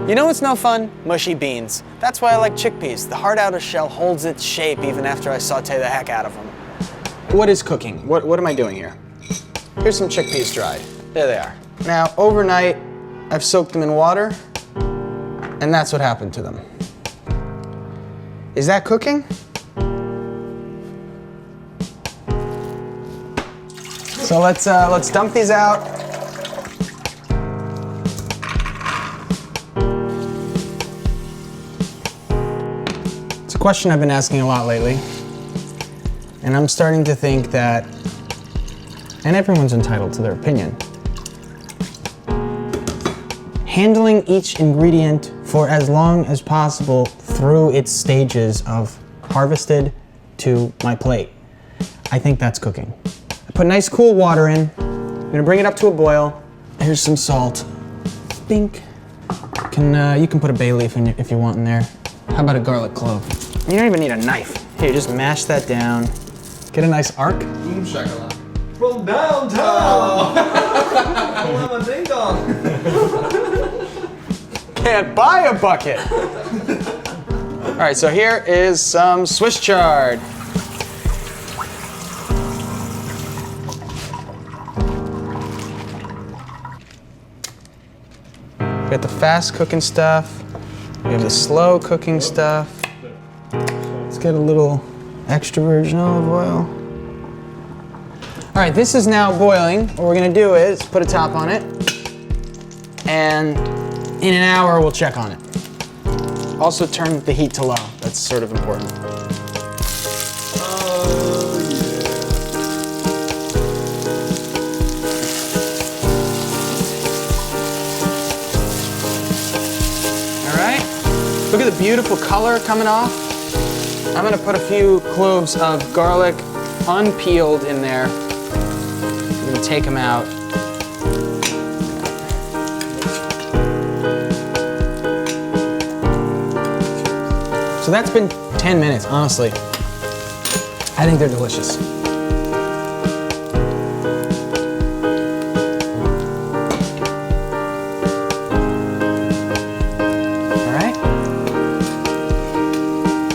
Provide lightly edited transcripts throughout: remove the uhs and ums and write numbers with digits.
You know what's no fun? Mushy beans. That's why I like chickpeas. The hard outer shell holds its shape even after I saute the heck out of them. What is cooking? What am I doing here? Here's some chickpeas dried. There they are. Now, overnight, I've soaked them in water, and that's what happened to them. Is that cooking? So let's dump these out. It's a question I've been asking a lot lately, and I'm starting to think that, and everyone's entitled to their opinion, handling each ingredient for as long as possible through its stages of harvested to my plate, I think that's cooking. I put nice cool water in. I'm gonna bring it up to a boil. Here's some salt. Bink. You can put a bay leaf in if you want in there. How about a garlic clove? You don't even need a knife. Here, just mash that down. Get a nice arc. Boom shakalaka. From downtown! I'm a ding dong. Can't buy a bucket. All right, so here is some Swiss chard. We got the fast cooking stuff. We have the slow cooking stuff. Let's get a little extra virgin olive oil. All right, this is now boiling. What we're gonna do is put a top on it, and in an hour we'll check on it. Also turn the heat to low. That's sort of important. Look at the beautiful color coming off. I'm gonna put a few cloves of garlic unpeeled in there. I'm gonna take them out. So that's been 10 minutes, honestly. I think they're delicious.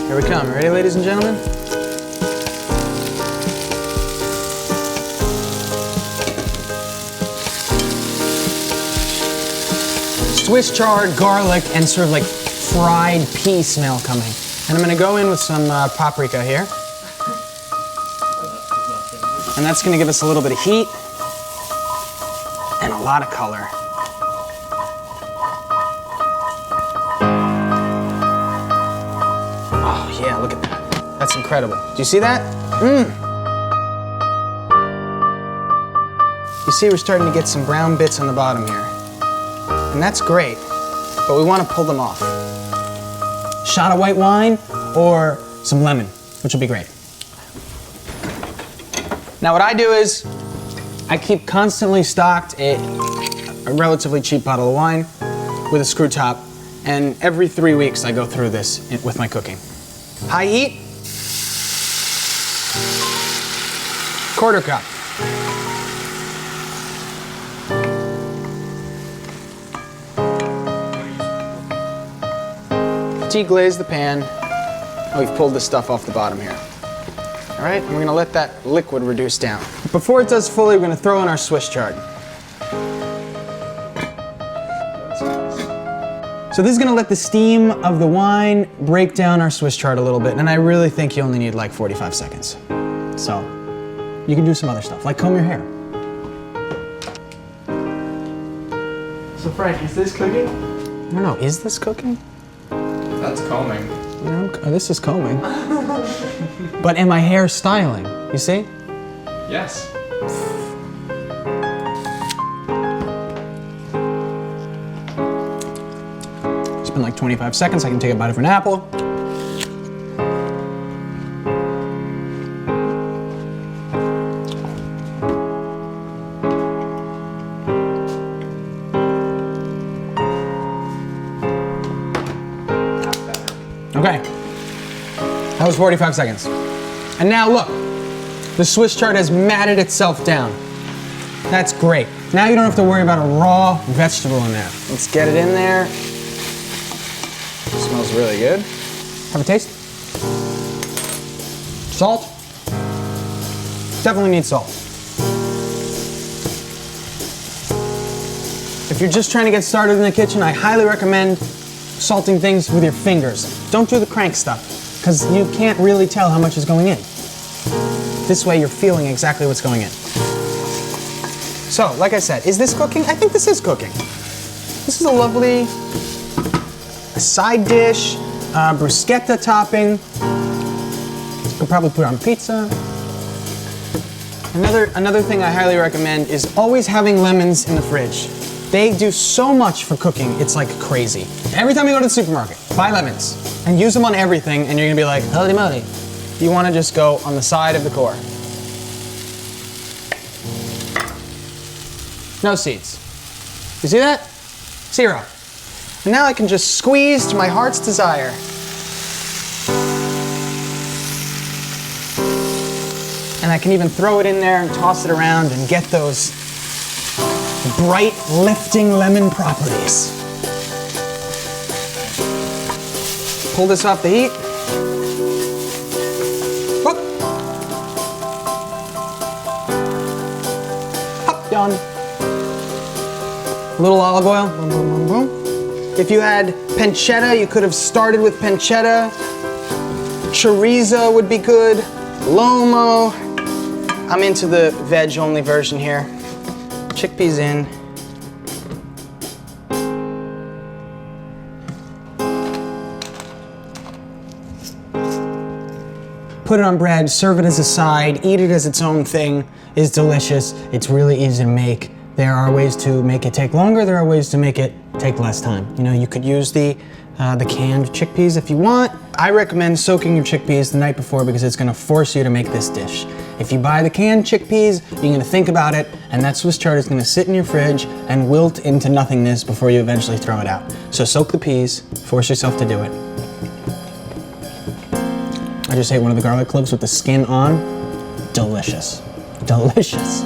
Here we come. Ready, ladies and gentlemen? Swiss chard, garlic, and sort of like fried pea smell coming. And I'm gonna go in with some paprika here. And that's gonna give us a little bit of heat and a lot of color. Yeah, look at that. That's incredible. Do you see that? You see we're starting to get some brown bits on the bottom here. And that's great, but we want to pull them off. Shot of white wine or some lemon, which will be great. Now what I do is I keep constantly stocked a relatively cheap bottle of wine with a screw top, and every 3 weeks I go through this with my cooking. High heat, quarter cup. Deglaze the pan. Oh, we've pulled the stuff off the bottom here. All right, and we're gonna let that liquid reduce down. Before it does fully, we're gonna throw in our Swiss chard. So this is gonna let the steam of the wine break down our Swiss chard a little bit, and I really think you only need like 45 seconds. So you can do some other stuff, like comb your hair. So Frank, is this cooking? I don't know, is this cooking? That's combing. No, this is combing. But am I hair styling? You see? Yes. It's been like 25 seconds. I can take a bite of an apple. Okay, that was 45 seconds. And now look, the Swiss chard has matted itself down. That's great. Now you don't have to worry about a raw vegetable in there. Let's get it in there. Smells really good. Have a taste. Salt. Definitely need salt. If you're just trying to get started in the kitchen, I highly recommend salting things with your fingers. Don't do the crank stuff, because you can't really tell how much is going in. This way you're feeling exactly what's going in. So, like I said, is this cooking? I think this is cooking. This is a lovely side dish, bruschetta topping. You could probably put it on pizza. Another thing I highly recommend is always having lemons in the fridge. They do so much for cooking, it's like crazy. Every time you go to the supermarket, buy lemons and use them on everything, and you're gonna be like, holy moly. You wanna just go on the side of the core. No seeds. You see that? 0. And now I can just squeeze to my heart's desire. And I can even throw it in there and toss it around and get those bright, lifting lemon properties. Pull this off the heat. Whoop. Hop, done. A little olive oil. Boom, boom, boom, boom. If you had pancetta, you could have started with pancetta. Chorizo would be good. Lomo. I'm into the veg-only version here. Chickpeas in. Put it on bread, serve it as a side, eat it as its own thing. It's delicious. It's really easy to make. There are ways to make it take longer. There are ways to make it take less time. You know, you could use the canned chickpeas if you want. I recommend soaking your chickpeas the night before because it's gonna force you to make this dish. If you buy the canned chickpeas, you're gonna think about it, and that Swiss chard is gonna sit in your fridge and wilt into nothingness before you eventually throw it out. So soak the peas, force yourself to do it. I just ate one of the garlic cloves with the skin on. Delicious. Delicious.